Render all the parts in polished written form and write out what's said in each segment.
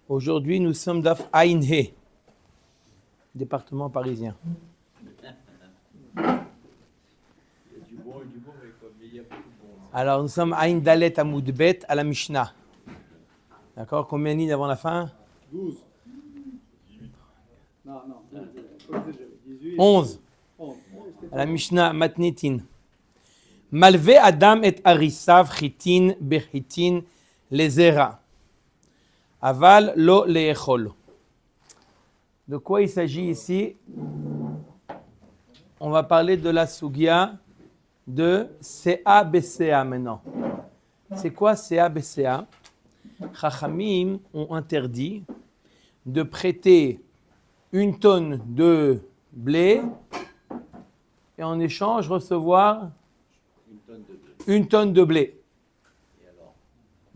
Aujourd'hui, nous sommes d'Af Ain He, département parisien. Alors, nous sommes Ain Dalet Amoud Bet à la Mishnah. D'accord? Combien de lignes avant la fin? 12. 11. À la Mishnah Matnitin. Malvé Adam et Arisav Chitin Bechitin Lezera. Aval lo leechol. De quoi il s'agit ici? On va parler de la sugia de CA-BCA maintenant. C'est quoi CA-BCA? Chachamim ont interdit de prêter 1 tonne de blé et en échange recevoir 1 tonne de blé.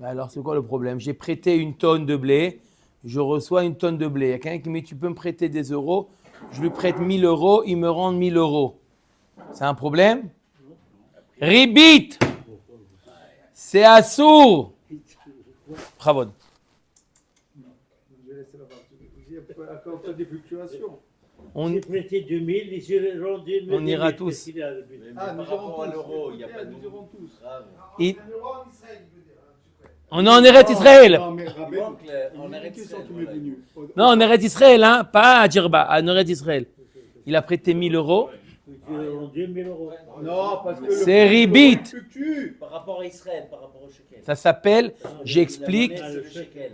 Alors, c'est quoi le problème? J'ai prêté 1 tonne de blé, je reçois 1 tonne de blé. Il y a quelqu'un qui me dit, tu peux me prêter des euros, je lui prête 1000 euros, il me rend 1000 euros. C'est un problème? Ribit! C'est assourd! Bravo. J'ai prêté 2000 et j'ai rendu 2000. On ira tous. Ah, nous aurons l'euro, il n'y a pas de nous aurons tous. On est en Eretz Israël. Non, mais en Eretz Israël. Non, en Eretz Israël, hein, pas à Djerba, en Eretz Israël. Il a prêté 1000 euros. J'ai rendu 1000 euros. Non, parce que c'est ribit. Par rapport à Israël, par rapport au shekel. Ça s'appelle, j'explique, Le shekel.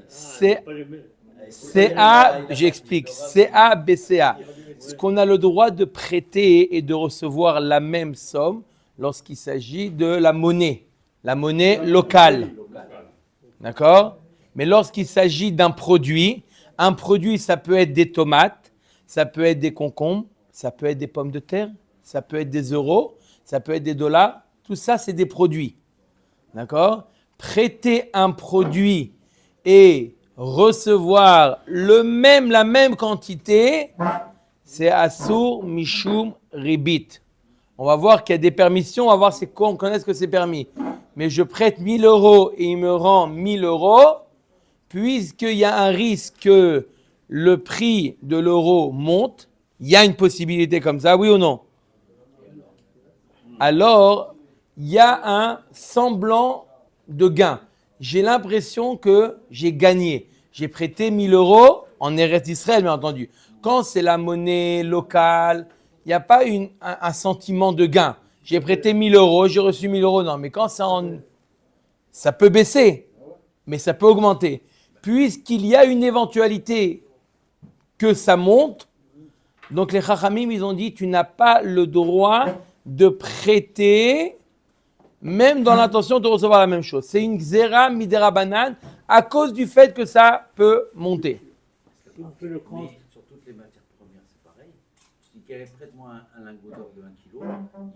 j'explique, CA-BCA. Ce qu'on a le droit de prêter et de recevoir la même somme lorsqu'il s'agit de la monnaie locale. D'accord? Mais lorsqu'il s'agit d'un produit, un produit, ça peut être des tomates, ça peut être des concombres, ça peut être des pommes de terre, ça peut être des euros, ça peut être des dollars. Tout ça, c'est des produits. D'accord? Prêter un produit et recevoir la même quantité, c'est Assour Mishum Ribit. On va voir qu'il y a des permissions, on va voir c'est quoi, on connaît ce que c'est permis. Mais je prête 1000 euros et il me rend 1000 euros, puisqu'il y a un risque que le prix de l'euro monte, il y a une possibilité comme ça, oui ou non? Alors, il y a un semblant de gain. J'ai l'impression que j'ai gagné. J'ai prêté 1000 euros en Eretz Israël, bien entendu. Quand c'est la monnaie locale, il n'y a pas un sentiment de gain. J'ai prêté 1000 euros, j'ai reçu 1000 euros. Non, mais quand ça peut baisser, mais ça peut augmenter. Puisqu'il y a une éventualité que ça monte, donc les Chachamim, ils ont dit, tu n'as pas le droit de prêter, même dans l'intention de recevoir la même chose. C'est une xéra midera banane à cause du fait que ça peut monter. On fait le compte. Sur toutes les matières premières, c'est pareil. Si quelqu'un prête-moi un lingot d'or de 1 kg,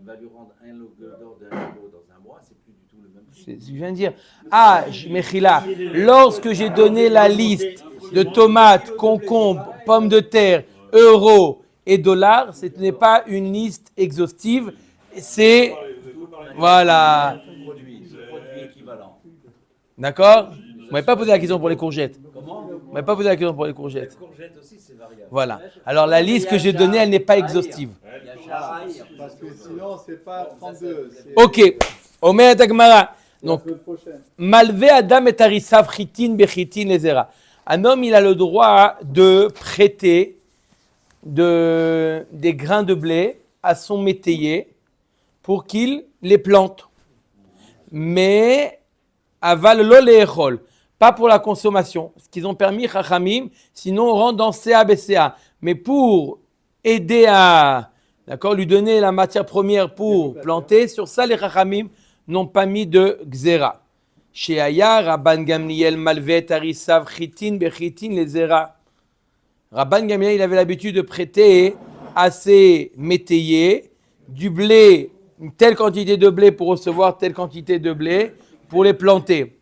il va lui rendre un lingot d'or de 1 kg dans un mois, c'est plus du tout le même prix. C'est ce que je viens de dire. Ah, Mechila, lorsque j'ai donné la liste de tomates, concombres, pommes de terre, euros et dollars, ce n'est pas une liste exhaustive, c'est... Voilà. Produit équivalent. D'accord? Vous ne m'avez pas posé la question pour les courgettes. Comment? Vous ne m'avez pas posé la question pour les courgettes. La courgette aussi, c'est variable. Voilà. Alors la liste que j'ai donnée, elle n'est pas exhaustive. Il y a Sharaï, Parce que sinon, c'est pas 32. Ok. Omer Dagmara. Donc, La semaine prochaine. Malvé Adam et Arisav Chitin Bechitin Lezera. Un homme, il a le droit de prêter des grains de blé à son métayer pour qu'il les plante. Mais aval lo leechol, pas pour la consommation. Ce qu'ils ont permis, Chachamim, sinon on rentre dans CA-BCA. Mais pour aider à, d'accord, lui donner la matière première pour planter, sur ça les Chachamim n'ont pas mis de xéra. Chez Aya, Rabban Gamliel Malvet Arisav Chitin Bechitin Lezera. Rabban Gamliel, il avait l'habitude de prêter à ses métayers du blé, une telle quantité de blé pour recevoir telle quantité de blé pour les planter.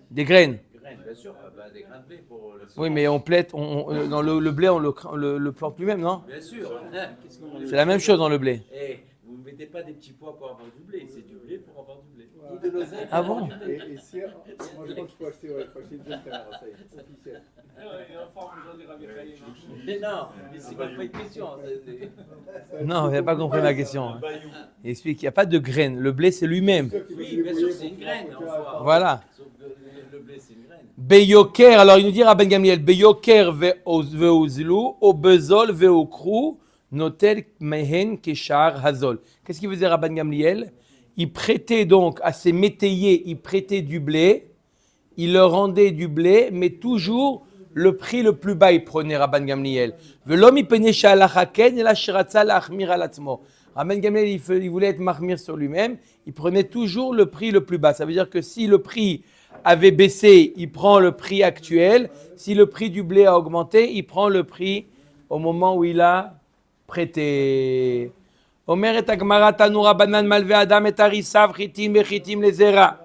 Des graines. Des graines, bien sûr, des grains de blé pour le Oui, mais on plaide, dans le blé, on le plante lui-même, non? Bien sûr. Qu'est-ce qu'on C'est la même chose dans le blé. vous ne mettez pas des petits pois pour avoir du blé, c'est du blé pour avoir du blé. Dis de l'oseille. Ah bon? Et si, moi je pense qu'il faut acheter une deuxième caméra, ça y est, officiel. Mais non, mais c'est pas une question. Non, vous n'avez pas compris ma question. Il explique qu'il n'y a pas de graines. Le blé, c'est lui-même. Oui, bien sûr, c'est une graine en soi. Voilà. Sauf que le blé, c'est une graine. Beyoker, alors il nous dit Rabban Gamliel, Beyoker ve'ozlu, au bezol ve'okru, notel mehen keshar hazol. Qu'est-ce qu'il faisait Rabban Gamliel? Il prêtait donc à ses métayers, il prêtait du blé, il leur rendait du blé, mais toujours le prix le plus bas, il prenait Rabban Gamliel. Ve'lo mipnei she'alachaken ela sheratza la'achmir al atzmo. Rabban Gamliel, il voulait être mahmir sur lui-même, il prenait toujours le prix le plus bas. Ça veut dire que si le prix avait baissé, il prend le prix actuel. Si le prix du blé a augmenté, il prend le prix au moment où il a prêté. Omer et Agmara tanu Rabbanan malve adam et arisav chitim bechitim lezera.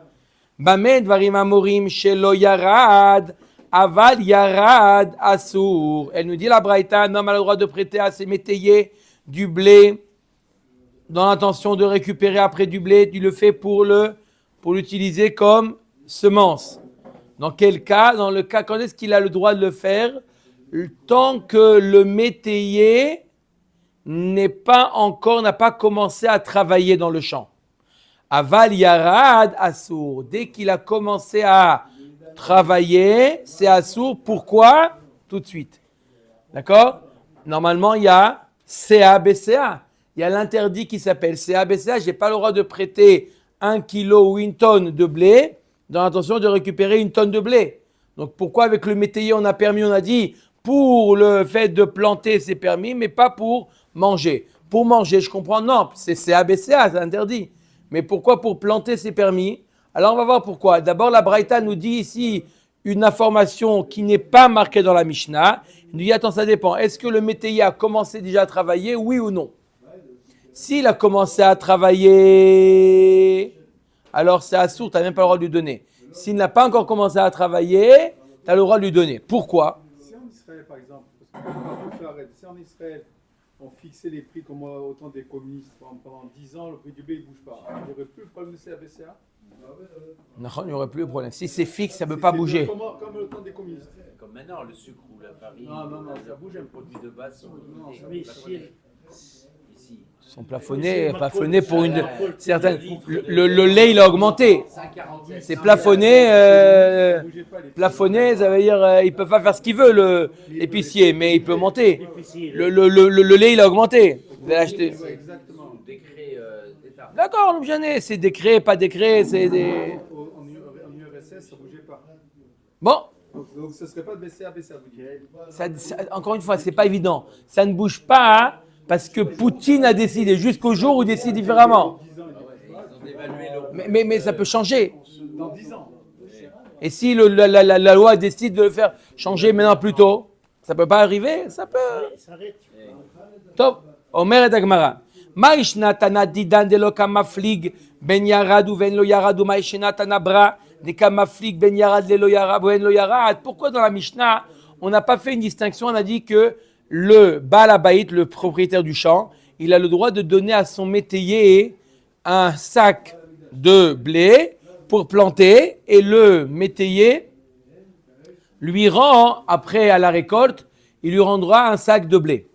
Bame dvarim amorim shelo yarad aval yarad asur. Elle nous dit la Braïta, un homme a le droit de prêter à ses métayers du blé dans l'intention de récupérer après du blé. Il le fait pour l'utiliser comme semence. Dans quel cas? Dans le cas, quand est-ce qu'il a le droit de le faire? Tant que le métayer n'a pas commencé à travailler dans le champ. Aval yarad assour. Dès qu'il a commencé à travailler, c'est assour. Pourquoi? Tout de suite. D'accord? Normalement, il y a CA-BCA. Il y a l'interdit qui s'appelle CA-BCA. Je n'ai pas le droit de prêter 1 kilo ou 1 tonne de blé dans l'intention de récupérer 1 tonne de blé. Donc pourquoi avec le métayer on a dit pour le fait de planter c'est permis, mais pas pour manger. Pour manger, je comprends, non, c'est CABCA, c'est interdit. Mais pourquoi pour planter c'est permis? Alors on va voir pourquoi. D'abord la Braïta nous dit ici une information qui n'est pas marquée dans la Mishnah. Il nous dit attends, ça dépend. Est-ce que le métayer a commencé déjà à travailler, oui ou non? S'il a commencé à travailler, alors c'est assourd, tu n'as même pas le droit de lui donner. S'il n'a pas encore commencé à travailler, tu as le droit de lui donner. Pourquoi? Si en Israël, par exemple, si en Israël, on fixait les prix comme au temps des communistes pendant 10 ans, le prix du blé ne bouge pas, il n'y aurait plus le problème de CABCA? Non, il n'y aurait plus de problème. Si c'est fixe, ça ne peut pas bouger. Comme le temps des communistes. Comme maintenant, le sucre ou la farine, Non, ça bouge un peu. produits de base sont Mais ici, ici. Ils sont plafonnés pour une certaine. Le lait, il a augmenté. 5,47. C'est plafonné. Plafonné, ça veut dire il ne peut pas faire ce qu'il veut, l'épicier, mais il peut monter. Le lait, il a augmenté. Vous allez acheter. Exactement. Décret d'État. D'accord, l'objet, c'est décret, pas décret, c'est des. En URSS, ça ne bougeait pas. Bon, Donc ce ne serait pas de BCA, vous dites. encore une fois, c'est pas évident. Ça ne bouge pas hein, parce que Poutine a décidé jusqu'au jour où il décide différemment. Ils ont dévalué l'euro. Mais ça peut changer. Dans 10 ans. Et si la loi décide de le faire changer maintenant plus tôt, ça peut pas arriver, ça peut. s'arrête. Top. Omer et Agmara. Maïshna tana didan de lo kamaflig ben yarad ou ben lo yarad ou maïshna tana bra de kamaflig ben yarad le lo yarad ou ben lo yarad. Pourquoi dans la Mishnah on n'a pas fait une distinction? On a dit que le Baal Habayit, le propriétaire du champ, il a le droit de donner à son métayer un sac de blé pour planter et le métayer lui rend, après à la récolte, il lui rendra un sac de blé.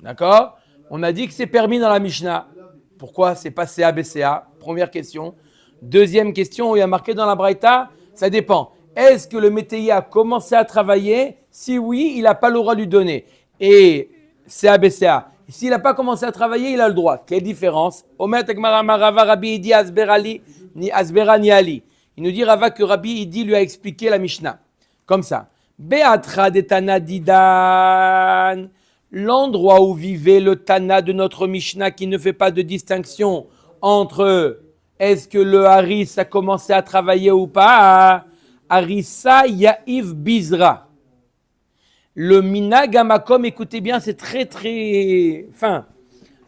D'accord? On a dit que c'est permis dans la Mishnah. Pourquoi c'est pas CABCA? Première question. Deuxième question, il y a marqué dans la Braïta, ça dépend. Est-ce que le métayer a commencé à travailler? Si oui, il n'a pas le droit de lui donner. Et CABCA. S'il n'a pas commencé à travailler, il a le droit. Quelle différence? Omer Tekmara Marava Rabbi Idi Asberali ni Asberani Ali. Il nous dit Rava que Rabbi Idi lui a expliqué la Mishnah. Comme ça. Beatra de Tana Didan. L'endroit où vivait le Tana de notre Mishnah qui ne fait pas de distinction entre est-ce que le Haris a commencé à travailler ou pas. Harissa Yaïv Bizra. Le Minag Hamakom, écoutez bien, c'est très très fin.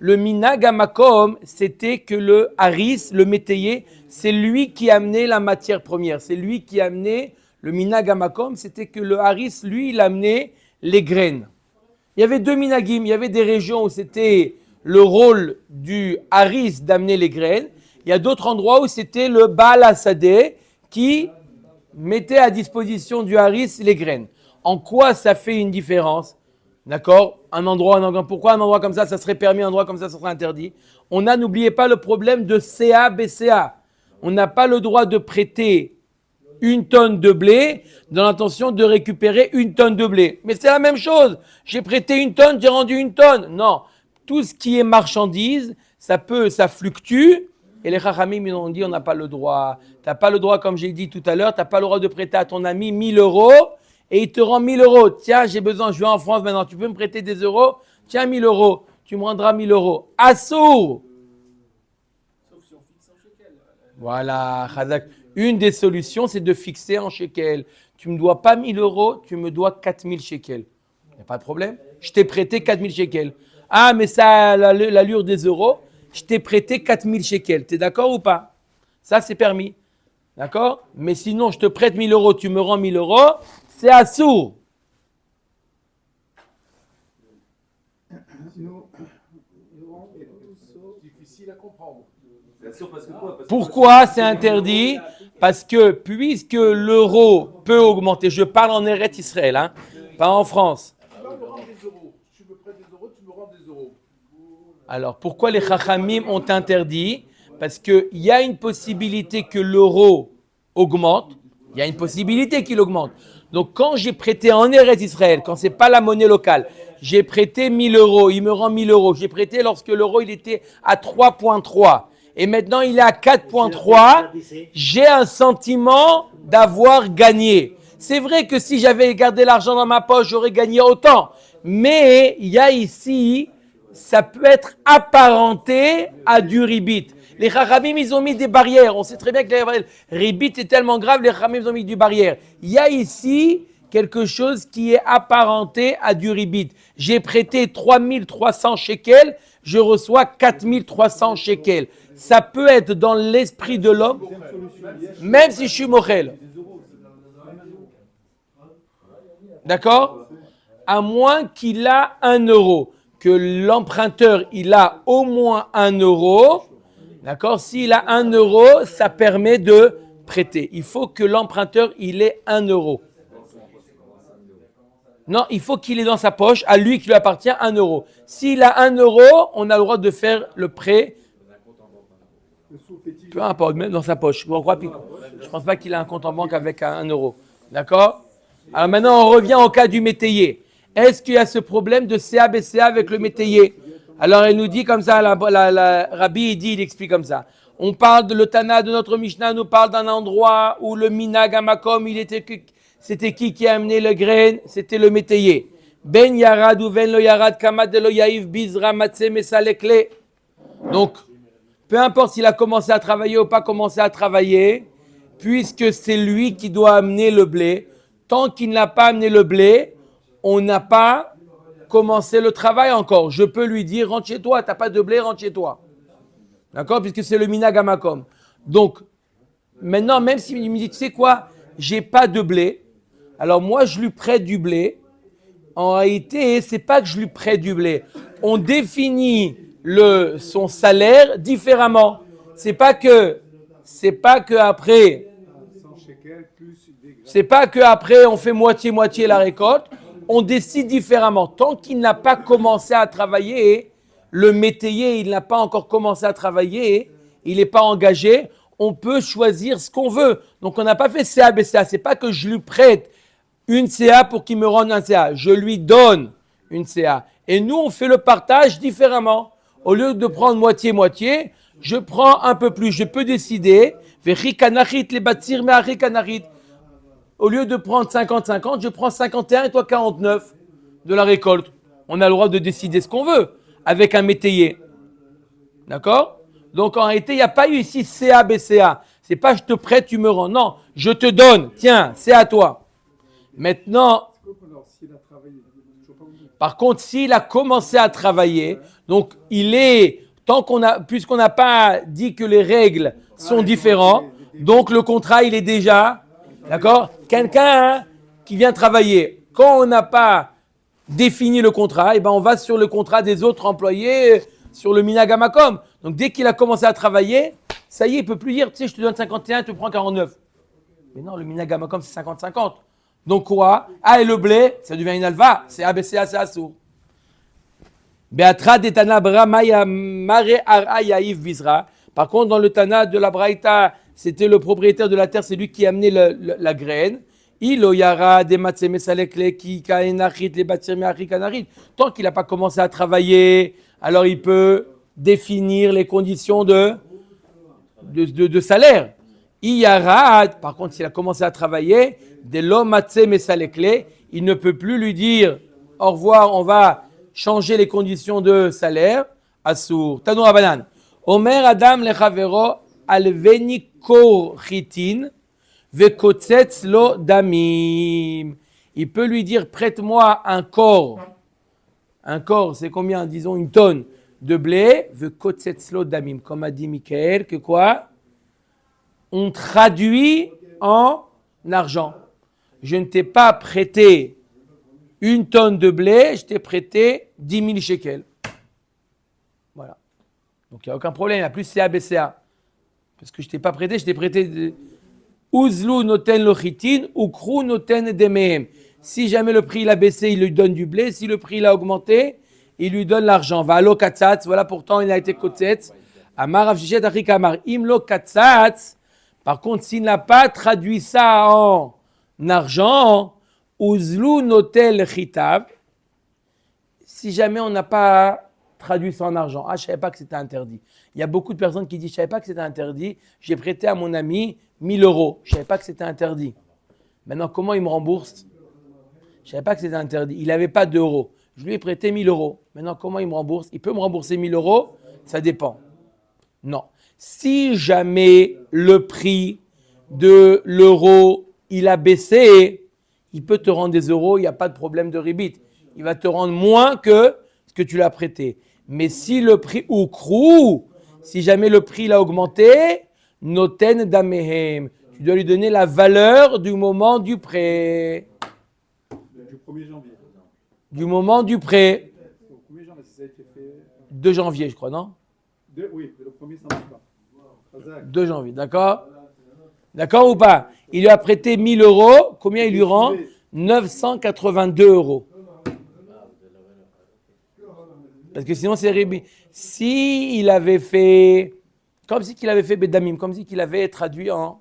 Le Minag Hamakom, c'était que le Haris, le métayer, c'est lui qui amenait la matière première. C'est lui qui amenait le Minag Hamakom, c'était que le Haris, lui, il amenait les graines. Il y avait deux minagim, il y avait des régions où c'était le rôle du Haris d'amener les graines. Il y a d'autres endroits où c'était le Baal Hasadeh qui mettait à disposition du haris les graines. En quoi ça fait une différence? D'accord? Un endroit, pourquoi un endroit comme ça serait permis, un endroit comme ça serait interdit? N'oubliez pas le problème de CA, BCA. On n'a pas le droit de prêter 1 tonne de blé dans l'intention de récupérer 1 tonne de blé. Mais c'est la même chose. J'ai prêté 1 tonne, j'ai rendu 1 tonne. Non. Tout ce qui est marchandise, ça fluctue. Et les Chachamim, ils ont dit, on n'a pas le droit. Tu n'as pas le droit, comme j'ai dit tout à l'heure, tu n'as pas le droit de prêter à ton ami 1 000 euros et il te rend 1 000 euros. Tiens, j'ai besoin, je vais en France maintenant, tu peux me prêter des euros? Tiens, 1 000 euros. Tu me rendras 1 000 euros. Assour. Voilà, Chazak. Une des solutions, c'est de fixer en shekel. Tu ne me dois pas 1 000 euros, tu me dois 4 000 shekels. Il n'y a pas de problème. Je t'ai prêté 4 000 shekels. Ah, mais ça a l'allure des euros. Je t'ai prêté 4 000 shekels. Tu es d'accord ou pas? Ça, c'est permis. D'accord? Mais sinon, je te prête 1 000 euros, tu me rends 1 000 euros, c'est assour. Sinon, difficile à comprendre. Pourquoi c'est interdit? Parce que puisque l'euro peut augmenter, je parle en Eretz Israël, hein, pas en France. Tu vas me rendre des euros. Tu me prêtes des euros, tu me rends des euros. Alors pourquoi les Chachamim ont interdit? Parce qu'il y a une possibilité que l'euro augmente. Il y a une possibilité qu'il augmente. Donc quand j'ai prêté en Eretz Israël, quand c'est pas la monnaie locale, j'ai prêté 1 000 euros, il me rend 1 000 euros. J'ai prêté lorsque l'euro il était à 3,3. Et maintenant, il est à 4,3. J'ai un sentiment d'avoir gagné. C'est vrai que si j'avais gardé l'argent dans ma poche, j'aurais gagné autant. Mais il y a ici, ça peut être apparenté à du ribit. Les Chachamim, ils ont mis des barrières. On sait très bien que le ribit est tellement grave, les Chachamim, ils ont mis des barrières. Il y a ici quelque chose qui est apparenté à du ribit. J'ai prêté 3300 shekels, je reçois 4300 shekels. Ça peut être dans l'esprit de l'homme, même si je suis mochel. D'accord? À moins qu'il a 1 euro, que l'emprunteur il a au moins 1 euro. D'accord? S'il a 1 euro, ça permet de prêter. Il faut que l'emprunteur il ait 1 euro. Non, il faut qu'il ait dans sa poche, à lui qui lui appartient 1 euro. S'il a 1 euro, on a le droit de faire le prêt. Peu importe, même dans sa poche. Je ne pense pas qu'il a un compte en banque avec 1 euro. D'accord? Alors maintenant, on revient au cas du métayer. Est-ce qu'il y a ce problème de CA-BCA avec le métayer? Alors, elle nous dit comme ça, la Rabbi, il explique comme ça. On parle de le Tana de notre Mishnah, nous parle d'un endroit où le Minag Amakom, c'était qui a amené le grain? C'était le métayer. Ben Yarad ou Ben lo Yarad, Kamad de lo Yaïv, Bizra, Matse, Mesalekle. Donc, peu importe s'il a commencé à travailler ou pas commencé à travailler, puisque c'est lui qui doit amener le blé, tant qu'il n'a pas amené le blé, on n'a pas commencé le travail encore. Je peux lui dire, rentre chez toi, tu n'as pas de blé, rentre chez toi. D'accord? Puisque c'est le Minag Amakom. Donc, maintenant, même s'il me dit, tu sais quoi, j'ai pas de blé, alors moi, je lui prête du blé. En réalité, c'est pas que je lui prête du blé. On définit son salaire différemment. C'est pas que après on fait moitié la récolte. On décide différemment. Tant qu'il n'a pas commencé à travailler, le métayer, il n'a pas encore commencé à travailler, il n'est pas engagé, on peut choisir ce qu'on veut. Donc on n'a pas fait CA, BCA. C'est pas que je lui prête une CA pour qu'il me rende un CA. Je lui donne une CA. Et nous, on fait le partage différemment. Au lieu de prendre moitié, je prends un peu plus. Je peux décider. Au lieu de prendre 50-50, je prends 51 et toi 49 de la récolte. On a le droit de décider ce qu'on veut avec un métayer. D'accord? Donc en réalité, il n'y a pas eu ici CA, BCA. C'est pas je te prête, tu me rends. Non, je te donne. Tiens, c'est à toi. Maintenant, par contre, s'il a commencé à travailler, donc puisqu'on n'a pas dit que les règles sont différentes, donc le contrat, il est déjà, d'accord? Quelqu'un qui vient travailler, quand on n'a pas défini le contrat, eh ben on va sur le contrat des autres employés, sur le Minag Amakom. Donc dès qu'il a commencé à travailler, ça y est, il ne peut plus dire, tu sais, je te donne 51, tu prends 49. Mais non, le minagamakom, c'est 50-50. Donc quoi? Ah, et le blé, ça devient une alva, c'est ABCA, c'est assour. Beatra detana bra maya mare ara yaïf visra. Par contre, dans le Tana de la Braïta, c'était le propriétaire de la terre, c'est lui qui amenait la graine. Il yara des matzeme salekle qui kaenachit les batsirme arikanachit. Tant qu'il n'a pas commencé à travailler, alors il peut définir les conditions de salaire. Iyara, par contre, s'il a commencé à travailler, de l'homme matzeme salekle, il ne peut plus lui dire au revoir, on va changer les conditions de salaire. Assour. Tanou Rabanan. Omer Adam lechavero alveni kor chitin vekotzetz lo damim. Il peut lui dire prête-moi un corps. Un corps, c'est combien? Disons une tonne de blé. Vekotzetz lo damim. Comme a dit Michael, que quoi? On traduit en argent. Je ne t'ai pas prêté une tonne de blé, je t'ai prêté 10 000 shekels. Voilà. Donc il n'y a aucun problème, il n'y a plus CABCA. Parce que je ne t'ai pas prêté, je t'ai prêté Ouzlou noten lochitin, Ukrou noten demehem. Si jamais le prix il a baissé, il lui donne du blé. Si le prix il a augmenté, il lui donne l'argent. Va lo katzatz, voilà pourtant il a été kotzetz. Amar avjichet achik amar. Imlo katzatz. Par contre, s'il n'a pas traduit ça en argent, Ouzlou notel chitav. Si jamais on n'a pas traduit ça en argent, je ne savais pas que c'était interdit. Il y a beaucoup de personnes qui disent, je ne savais pas que c'était interdit, j'ai prêté à mon ami 1 000 euros, je ne savais pas que c'était interdit. Maintenant, comment il me rembourse? Je ne savais pas que c'était interdit. Il n'avait pas d'euros. Je lui ai prêté 1 000 euros. Maintenant, comment il me rembourse? Il peut me rembourser 1 000 euros? Ça dépend. Non. Si jamais le prix de l'euro, il a baissé, il peut te rendre des euros, il n'y a pas de problème de ribit. Il va te rendre moins que ce que tu l'as prêté. Mais si le prix oukrou, si jamais le prix l'a augmenté, noten damehem, tu dois lui donner la valeur du moment du prêt. Du 1er janvier. Du moment du prêt. Au 1er janvier, ça a été fait. 2 janvier, je crois, non? Oui, le 1er, ça ne marche pas. 2 janvier, d'accord? D'accord ou pas? Il lui a prêté 1 000 euros. Combien il lui rend? 982 euros. Parce que sinon, c'est ribi. Si il avait fait, comme si qu'il avait fait Bedamim, comme si qu'il avait traduit en.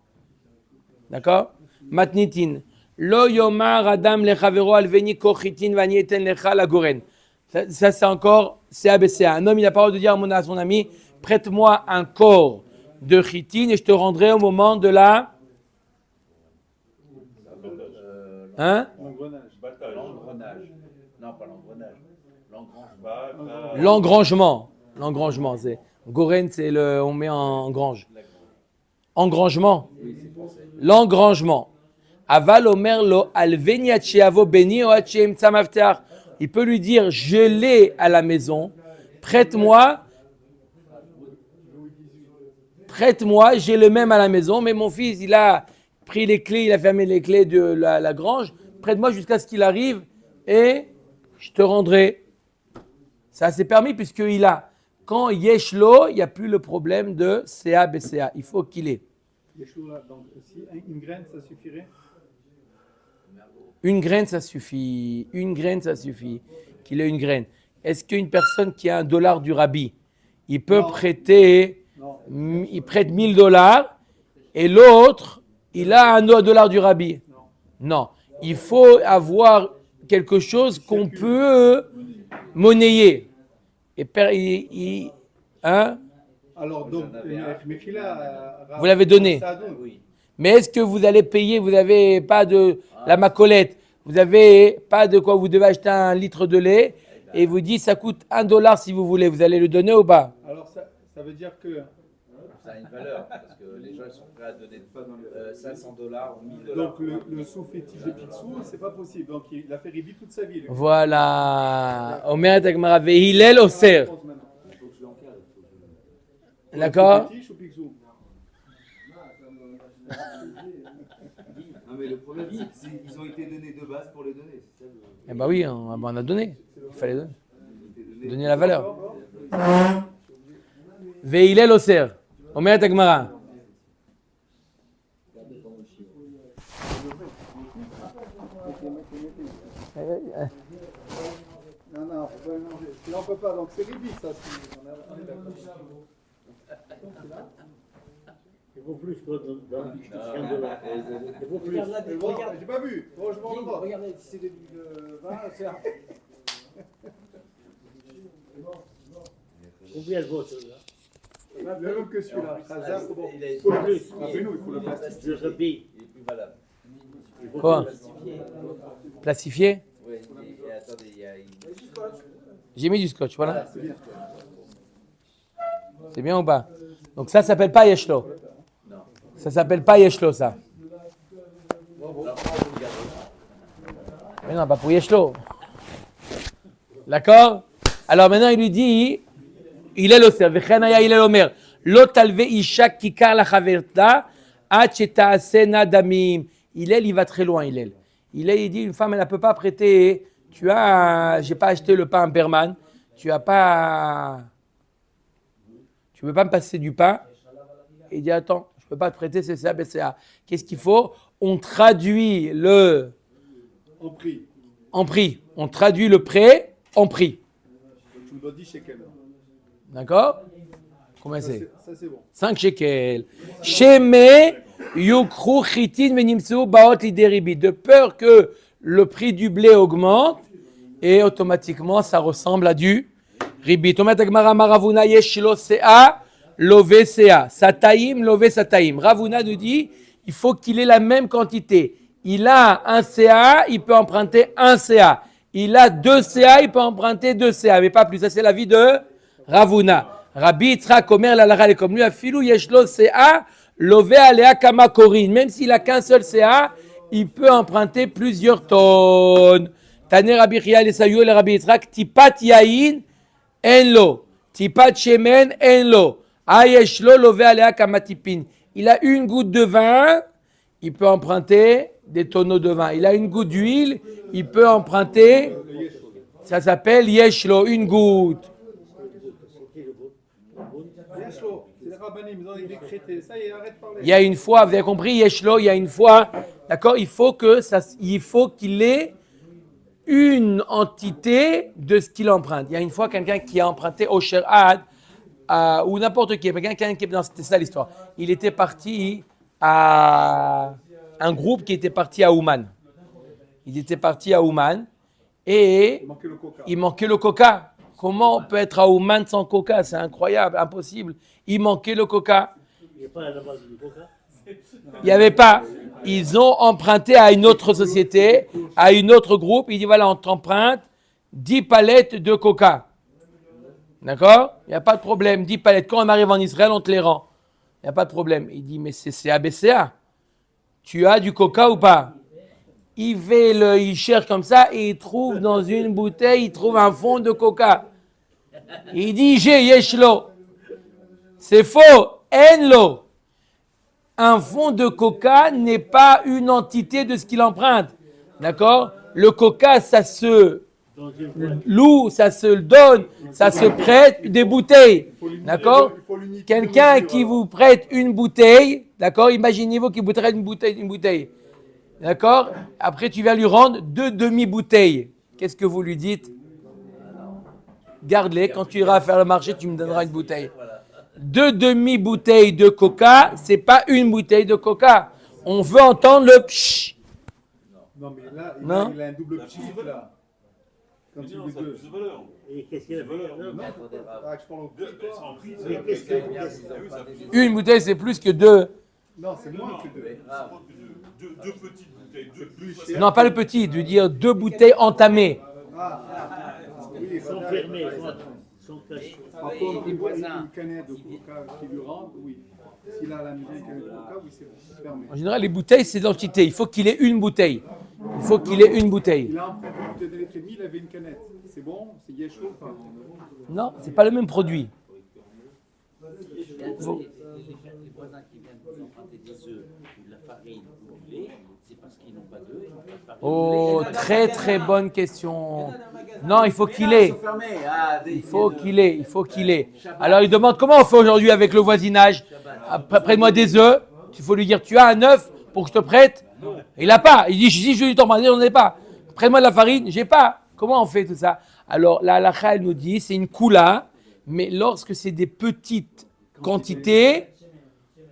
D'accord? Matnitin. Lo yomar adam lechavero alveni kochitin vanieten lecha lagoren. Ça, c'est encore CABCA. Un homme, il n'a pas le droit de dire à son ami, prête-moi un corps de chitin et je te rendrai au moment de la. Hein? L'engrenage. Non, pas l'engrenage. L'engrangement. L'engrangement, c'est. Goren, c'est le. On met en grange. Engrangement. L'engrangement. Aval omer lo alveni achiavo beni o achiem tzamavteach. Il peut lui dire, je l'ai à la maison, prête-moi, j'ai le même à la maison, mais mon fils, il a pris les clés, il a fermé les clés de la grange, prête-moi jusqu'à ce qu'il arrive et je te rendrai. Ça c'est permis puisqu'il a, quand Yeshlo, il n'y a plus le problème de CA, BCA, il faut qu'il ait. Yeshlo, donc, si une graine, ça suffirait? Une graine, ça suffit. Une graine, ça suffit. Qu'il ait une graine. Est-ce qu'une personne qui a $1 du rabbi, il peut prêter, il prête 1 000 $ et l'autre, il a $1 du rabbi? Non. Il faut avoir quelque chose qu'on peut monnayer. Et hein? Alors, donc, vous l'avez donné. Mais est-ce que vous allez payer, vous n'avez pas de la macolette, vous n'avez pas de quoi, vous devez acheter 1 litre de lait et vous dites ça coûte $1 si vous voulez, vous allez le donner ou pas? Alors ça veut dire que... Ça a une valeur, parce que les gens ils sont prêts à donner $500 ou $1 000. Donc le sous-fétiche de Picsou, c'est pas possible. Donc il a fait ribi toute sa vie. Lui. Voilà. Omer Tagmara Vehilel Oser. D'accord? Sous-fétiche ou Picsou? Non mais le problème c'est qu'ils ont été donnés de base pour les donner. Eh ben oui, on a donné. Il fallait donner la valeur. Veilel Oser. אומרת הגמרא. Non, non, faut pas mélanger. Là, on peut pas, donc c'est ribi, ça. On est d'accord. Il vaut plus que dans la discussion de la... Il vaut plus. Mais bon, j'ai pas vu. Bon, je m'en rends pas. Regardez, si c'est de vin, c'est un. Combien elle vaut celui-là? Le même que celui-là. Hazard, c'est bon. Il Faut est le plus. Rappelez-nous, il faut le plastifier. Le rubis. il est plus valable. Il vaut Quoi? plus. Plastifié? Oui, et attendez, il y a une... J'ai mis du scotch, voilà. C'est bien. C'est bien ou pas? Donc ça s'appelle pas yeshlo. Ça s'appelle pas yeshlo, ça. Mais non, pas pour yeshlo. D'accord? Alors maintenant, il lui dit, il est l'oser. Vechanaya, il est l'omer. Lotalve isha kikar la chaverta, acheta asena damim. Il va très loin, il dit, une femme, elle ne peut pas prêter. J'ai pas acheté le pain Berman. Tu veux pas me passer du pain? Il dit, attends, je peux pas te prêter CCA, BCA. Qu'est-ce qu'il faut? On traduit le... En prix. On traduit le prêt en prix. Tu me dois 10 shekels. D'accord? Combien c'est? Ça, c'est bon. 5 shekels. Sheme yukru chitin venimseu baot lideribi. De peur que le prix du blé augmente et automatiquement ça ressemble à du ribi. Tomat agmara maravuna yeshlo sea love sea. Sataim love sataim. Ravuna nous dit il faut qu'il ait la même quantité. Il a un CA, il peut emprunter un CA. Il a 2 CA, il peut emprunter 2 CA, mais pas plus. Ça, c'est l'avis de Ravuna. Rabbi Yitzhak Omer l'alachah comme lui, afilou yeshlo CA, love alea kama korin. Même s'il a qu'un seul CA, il peut emprunter plusieurs tonnes. Taner Rabbi Chia le Sayou le Rabbi Yitzhak, tipat yain enlo, tipat shemen enlo, ayeshlo love alea kama tipin. Il a une goutte de vin, il peut emprunter des tonneaux de vin. Il a une goutte d'huile, il peut emprunter, ça s'appelle yeshlo, une goutte. Yeshlo, c'est les rabbinim, ils ont décrété. Ça y est, arrête de parler. Il y a une fois, vous avez compris, yeshlo, il y a une fois, d'accord, il faut qu'il ait une entité de ce qu'il emprunte. Il y a une fois quelqu'un qui a emprunté au Sherad, ou n'importe qui, quelqu'un qui est dans, c'était ça l'histoire. Il était parti à un groupe qui était parti à Ouman. Il était parti à Ouman et Il manquait le coca. il manquait le coca. Comment on peut être à Ouman sans coca? C'est incroyable, impossible. Il manquait le coca. Il n'y a pas à la base du coca. Il n'y avait pas. Ils ont emprunté à une autre société, à une autre groupe. Il dit voilà, on t'emprunte 10 palettes de coca. D'accord? Il n'y a pas de problème. 10 palettes. Quand on arrive en Israël, on te les rend. Il n'y a pas de problème. Il dit mais c'est ABCA. Tu as du coca ou pas? Il cherche comme ça et il trouve dans une bouteille, il trouve un fond de coca. Il dit j'ai yeshlo. C'est faux. Enlo. Un fond de coca n'est pas une entité de ce qu'il emprunte. D'accord? Le coca, ça se loue, ça se donne, ça se prête des bouteilles. D'accord? Quelqu'un qui vous prête une bouteille, d'accord? Imaginez-vous qu'il vous prête une bouteille. D'accord? Après, tu vas lui rendre 2 demi-bouteilles. Qu'est-ce que vous lui dites? Garde-les. Quand tu iras faire le marché, tu me donneras une bouteille. 2 demi-bouteilles de coca, c'est pas une bouteille de coca. On veut entendre le psh. Non, mais là, Non. il a un double pchit là. Quand il veut deux. Et qu'est-ce qu'il y a de valeur? Non, ah, je parle au prix, toi. Mais qu'est-ce que... Une bouteille, c'est plus que 2. Non, c'est moins que deux. Deux petites bouteilles, deux Plus plus. cher. Non, pas le petit, je veux dire 2 bouteilles entamées. Oui, Ils sont fermés, ils sont cachés. Par contre, il boit une canette de coca qui lui rentre, oui. S'il a à la maison une canette de coca, oui, c'est fermé. En général, les bouteilles, c'est l'entité. Il faut qu'il ait une bouteille. Il faut qu'il ait une bouteille. Il a emprunté une bouteille de litre et demi, il avait une canette. C'est bon? C'est yeshlo ou pas? Non, c'est pas le même produit. Les voisins qui viennent vous emprunter des œufs, de la farine ou du lait, c'est parce qu'ils n'ont pas d'œufs, ils n'ont pas de farine. Oh, très très bonne question. Non, il faut qu'il ait. Il faut qu'il ait. Alors il demande comment on fait aujourd'hui avec le voisinage. Prête-moi des œufs. Il faut lui dire, tu as un œuf pour que je te prête. Il n'a pas. Il dit, si je lui t'en parle, on n'en a pas. Prête-moi de la farine, j'ai pas. Comment on fait tout ça? Alors, la halakha, elle nous dit, c'est une koula, mais lorsque c'est des petites quantités,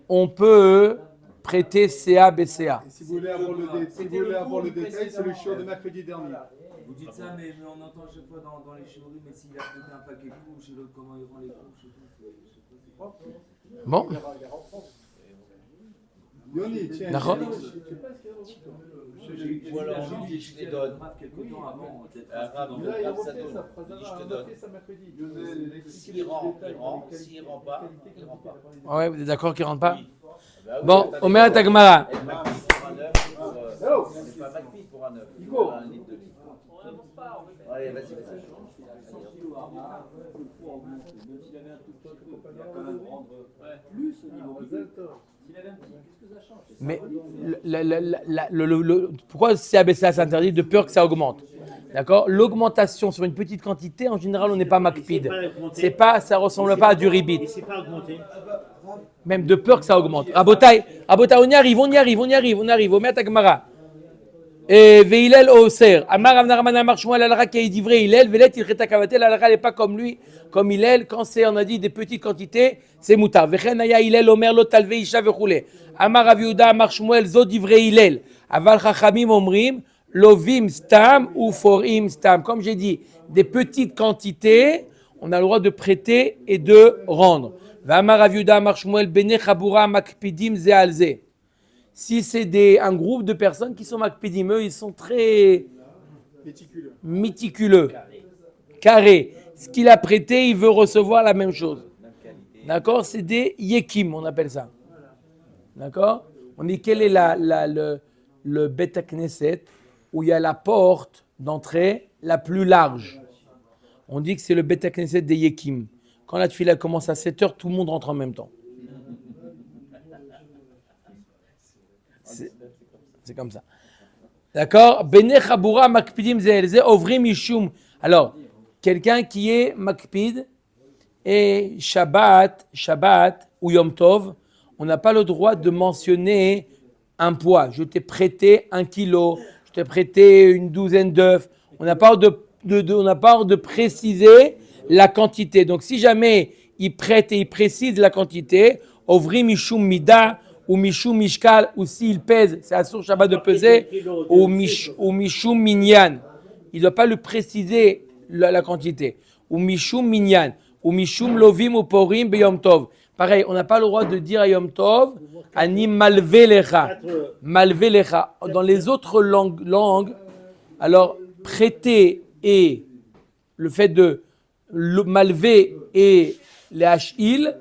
on peut prêter CA, BCA. Et si vous voulez avoir le détail, c'est le show de mercredi dernier. Vous dites ça, mais on entend chaque fois dans les chérouris, mais s'il a prêté un paquet de couches et l'autre, comment il rend les couches et tout. Bon. Yoni, tiens. D'accord. Ou alors on dit je te donne. Quelque temps avant, peut-être. Là, il a refait Je ça. te donne. Ça mercredi. S'il rend, il rend. S'il rend pas, il rend pas. Ouais, vous êtes d'accord qu'il ne rentre pas? Bah oui, Bon, t'as Omer Tagmara. Elle m'a mis pour un œuf. C'est pas McPhee pour un œuf. Hugo. Un litre de litre. Allez, vas-y. Mais pourquoi CABCA s'interdit? De peur que ça augmente. D'accord? L'augmentation sur une petite quantité, en général, on n'est pas macpide. Ça ressemble pas à du ribit. Et c'est pas augmenté. Même de peur que ça augmente. Rabotai, on y arrive. Omer Tagmara. Veilel Oser. Amar Avnaraman Amar Shmuel Alra qui est divré Hillel. Velet Ilcheta Kavatel Alra n'est pas comme lui, comme Hillel. Quand c'est, on a dit, des petites quantités, c'est moutar. Vechen Aya Hillel Omer Lo Talve Isha Vechoule. Amar Aviuda Amar Shmuel Zo divré Hillel. Aval Chachamim Omrim Lovim Stam ou Forim Stam. Comme j'ai dit, des petites quantités, on a le droit de prêter et de rendre. Amar Aviuda Amar Shmuel Bene Chabura Makpidim Ze Alze. Si c'est un groupe de personnes qui sont makpidim, eux, ils sont très méticuleux, carrés. Ce qu'il a prêté, il veut recevoir la même chose. D'accord? C'est des yekim, on appelle ça. D'accord? On dit quel est le Bet Knesset où il y a la porte d'entrée la plus large. On dit que c'est le Bet Knesset des yekim. Quand la tefila commence à 7h, tout le monde rentre en même temps. C'est comme ça. D'accord? Bene Chabura Makpidim Zeelze Ovrim Mishum. Alors, quelqu'un qui est Makpid et Shabbat ou Yom Tov, on n'a pas le droit de mentionner un poids. Je t'ai prêté 1 kilo, je t'ai prêté une douzaine d'œufs. On n'a pas ordre de préciser la quantité. Donc, si jamais il prête et il précise la quantité, Ovrim Mishum Mida, ou Mishum Mishkal, ou s'il pèse, c'est Assur Shabbat de peser, ou Mishum Minyan. Il ne doit pas lui préciser la quantité. Ou Mishum Minyan, ou Mishum Lovim ou Porim be Yom Tov. Pareil, on n'a pas le droit de dire à Yom Tov, Ani Malve Lecha. Malve Lecha. Dans les autres langues, alors prêter et le fait de malver et les hachil,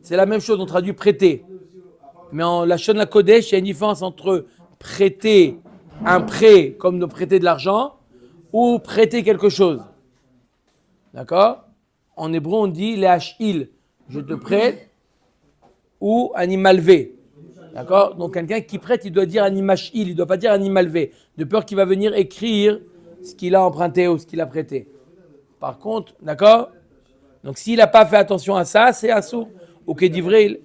c'est la même chose, on traduit prêter. Mais en la Shon la Kodesh, il y a une différence entre prêter un prêt, comme de prêter de l'argent, ou prêter quelque chose. D'accord? En hébreu, on dit les hachil, je te prête, ou animalvé. D'accord? Donc quelqu'un qui prête, il doit dire animachil, il ne doit pas dire animalvé, de peur qu'il va venir écrire ce qu'il a emprunté ou ce qu'il a prêté. Par contre, d'accord? Donc s'il n'a pas fait attention à ça, c'est assourd. Ou qu'il dit vrai.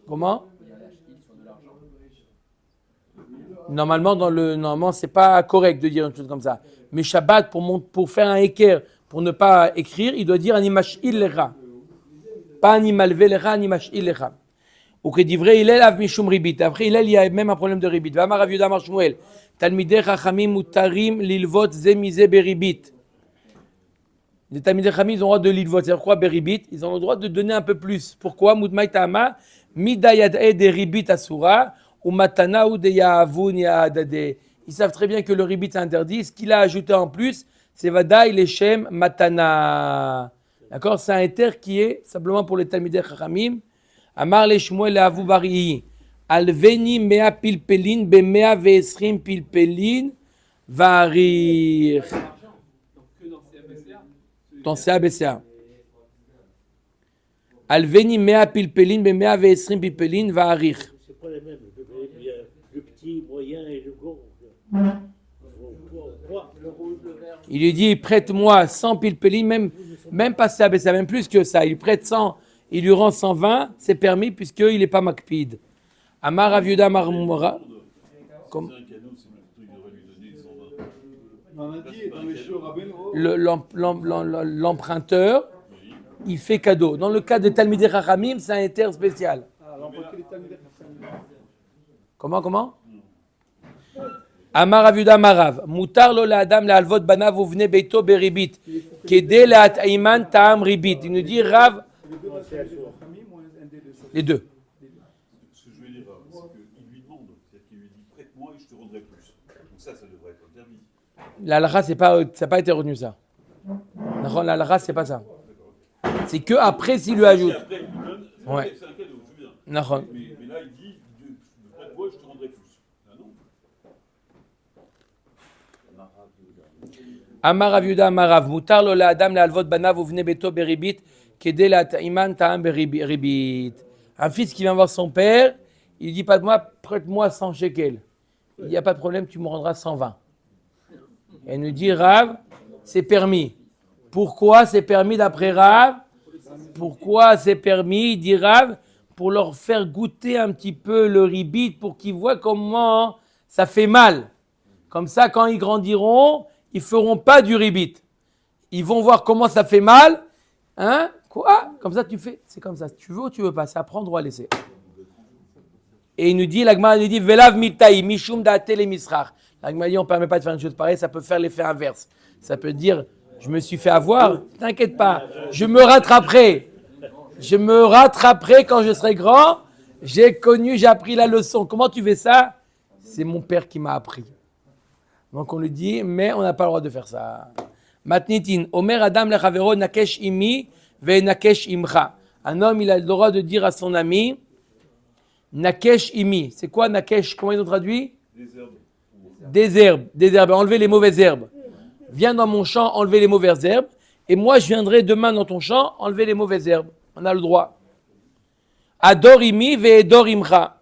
Comment? Normalement, c'est pas correct de dire une chose comme ça. Mais Shabbat, pour faire un équerre, pour ne pas écrire, il doit dire animash ilera. Pas animal velera, animash ilera. Ou que dit vrai, il est là, mishum ribit. Après, il y a même un problème de ribit. Va Rav Yehuda Amar Shmuel. Talmidei chachamim mutarim lilvot ze mize beribit. Les Talmidei chachamim, ils ont le droit de lilvot. C'est-à-dire quoi, beribit? Ils ont le droit de donner un peu plus. Pourquoi? Mutmai ta'ama. Midayad e de ribit asura ou matana ou de yahavun yadade. Ils savent très bien que le ribit est interdit. Ce qu'il a ajouté en plus, c'est vadaï leshem matana. D'accord? C'est un éther qui est simplement pour les Talmidei chachamim. Amar le Shmuel avu bari. Alveni mea pilpelin be mea ve'esrim pilpelin varir. Dans CABCA. Alveni mea pilpelin be mea ve'esrim pilpelin varir. C'est pas les mêmes. Il y a le petit, moyen et le gros. Il lui dit, prête-moi 100 pilpelin, même pas CABCA, même plus que ça. Il prête 100 il lui rend 120, c'est permis puisqu'il n'est pas makpid. Amar Rav Yehuda Amar Mora. Comme C'est un cadeau, c'est le truc, il devrait lui donner 120. On a dit dans les shows Rabbeinu, l'emprunteur, il fait cadeau. Dans le cas de Talmidei Chachamim, c'est un éther spécial. l'emprunté les Talmidei Chachamim. Comment Amar Rav Yehuda Amar Rav. Mutar lo la'adam le'alvot banav uvnei beito beribit. Kedei le'ataiman ta'am ribit. Il nous dit Rav, Les deux Talmidei Chachamim ou un des deux? les deux. Ce que je veux dire, c'est qu'il lui demande, c'est-à-dire qu'il lui dit prête-moi et je te rendrai plus. Donc ça devrait être interdit. La halakha, ça n'a pas été retenu ça. La halakha, c'est pas ça. C'est que après s'il lui ajoute. Et après, il lui donne, Ouais. c'est un cadeau, je veux bien. Nahon. Mais là, il dit prête-moi et je te rendrai plus. Ah non. Amar Rav Yehuda Amar Rav. Mutar lo la'adam le'alvot banav uvnei beito beribit. Kedei le'ataiman ta'am beribit. Un fils qui vient voir son père, il dit pas de moi, prête-moi 100 shekels. Il n'y a pas de problème, tu me rendras 120. Et il nous dit Rav, c'est permis. Pourquoi c'est permis d'après Rav? Pourquoi c'est permis? Il dit Rav, pour leur faire goûter un petit peu le ribit, pour qu'ils voient comment ça fait mal. Comme ça, quand ils grandiront, ils ne feront pas du ribit. Ils vont voir comment ça fait mal. Hein? Quoi? Comme ça, tu fais. C'est comme ça. Tu veux ou tu veux pas? C'est à prendre ou à laisser. Et il nous dit, l'Agmara nous dit, Velav miltaï, mishum da'ate le misrach. L'Agmara dit, on ne permet pas de faire une chose pareille, ça peut faire l'effet inverse. Ça peut dire, je me suis fait avoir, t'inquiète pas, je me rattraperai. Je me rattraperai quand je serai grand. J'ai appris la leçon. Comment tu fais ça? C'est mon père qui m'a appris. Donc on lui dit, mais on n'a pas le droit de faire ça. Matnitin, Omer Adam lechavero nakesh imi ve nakesh imcha. Un homme, il a le droit de dire à son ami, nakesh imi. C'est quoi nakesh? Comment ils ont traduit? Des herbes. Des herbes. Enlever les mauvaises herbes. Viens dans mon champ, enlever les mauvaises herbes. Et moi, je viendrai demain dans ton champ, enlever les mauvaises herbes. On a le droit. Ador imi ve edor imcha.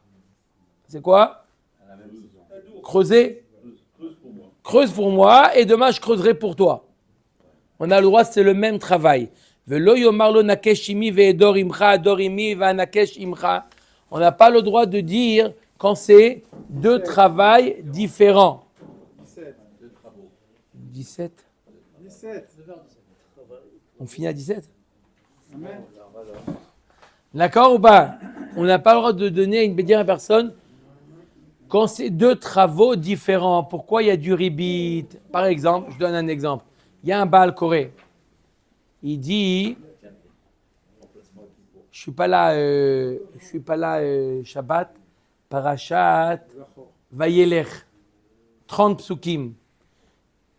C'est quoi? Creuser. Creuse pour moi et demain je creuserai pour toi. On a le droit, c'est le même travail. Velo yomarlo nakesh imi ve edor imcha ador imi va nakesh imcha. On n'a pas le droit de dire quand c'est deux travails différents. 17. 17. On finit à 17. Amen. D'accord ou pas? On n'a pas le droit de donner une dire à personne quand c'est deux travaux différents. Pourquoi il y a du ribit? Par exemple, je donne un exemple. Il y a un Baal Koré. Il dit, je suis pas là Shabbat, Parashat, Vayelech, 30 psukim.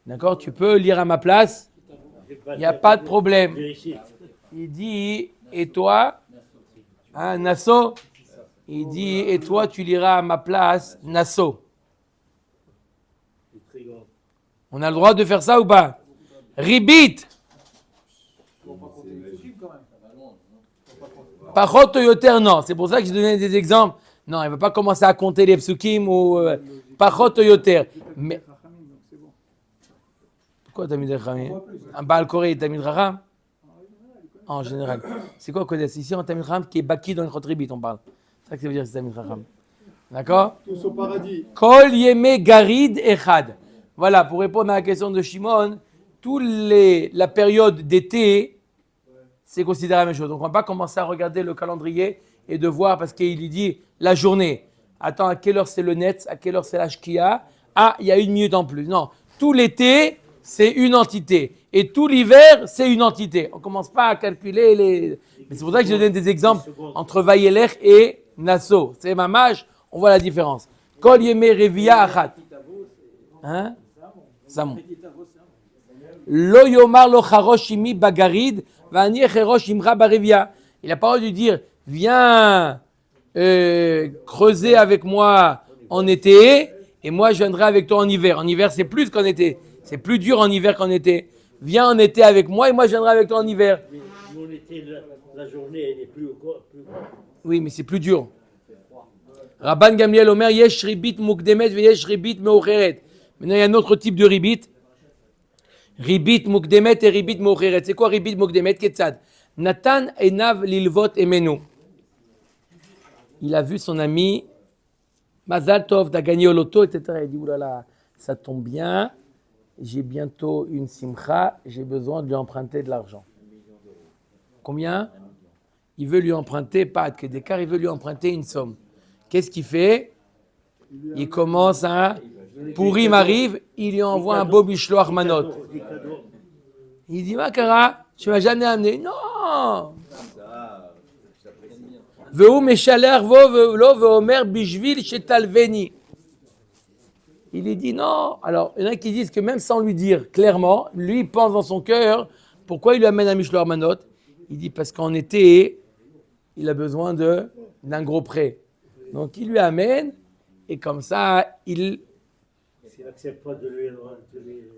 D'accord? Tu peux lire à ma place, il n'y a pas de problème. Il dit, et toi, hein, Nassau? Il dit, et toi, tu liras à ma place, Nassau. On a le droit de faire ça ou pas? Ribit. Pachot yoter, non. C'est pour ça que j'ai donné des exemples. Non, il ne va pas commencer à compter les psukim ou Pachot yoter. Mais pourquoi Tamid Chacham? Un Baal Koré, Tamid Chacham? En général. C'est quoi Kodesh? Ici, on Tamid Chacham qui est baki dans le Chotribit, on parle. C'est ça que ça veut dire, c'est Tamid Chacham. D'accord? Tous au paradis. Kol yeme garid echad. Voilà, pour répondre à la question de Shimon, la période d'été, c'est considéré la même chose. Donc on ne va pas commencer à regarder le calendrier et de voir, parce qu'il lui dit la journée. Attends, à quelle heure c'est le net? À quelle heure c'est la shkia? Ah, il y a 1 minute en plus. Non, tout l'été, c'est une entité. Et tout l'hiver, c'est une entité. On ne commence pas à calculer les... Mais c'est pour ça que je donne des exemples entre Vayelech et Nassau. C'est Mamash, on voit la différence. Kol yeme revia achat. Hein? Samon. Lo yomar lo charoshimi bagarid, vani cheroshimra barevia. Il n'a pas dû dire, viens creuser avec moi en été, et moi je viendrai avec toi en hiver. En hiver, c'est plus qu'en été. C'est plus dur en hiver qu'en été. Viens en été avec moi, et moi je viendrai avec toi en hiver. Mais en été, la journée est plus courte. Oui, mais c'est plus dur. Rabban Gamliel Omer, yesh ribit mukdemet ve yesh ribit meocheret. Maintenant, il y a un autre type de ribit. Ribit mukdemet et ribit meocheret. C'est quoi ribit mukdemet? Ketzad. Nathan enav lilvot emenu. Il a vu son ami Mazal Tov d'a gagné au loto, etc. Il dit oulala, ça tombe bien. J'ai bientôt une simcha. J'ai besoin de lui emprunter de l'argent. Combien? Il veut lui emprunter, pas de d'écart, il veut lui emprunter une somme. Qu'est-ce qu'il fait? Il commence à... Pourim arrive, il lui envoie un beau bishloach manot. Il dit, Makara, tu m'as jamais amené. Non! Ve'u meshaler vo lo ve'omer bishvil shetalveni. Il lui dit non. Alors, il y en a qui disent que même sans lui dire clairement, lui il pense dans son cœur, pourquoi il lui amène un bishloach manot? Il dit parce qu'en été, il a besoin d'un gros prêt. Donc il lui amène, et comme ça, il... S'il n'accepte pas de lui...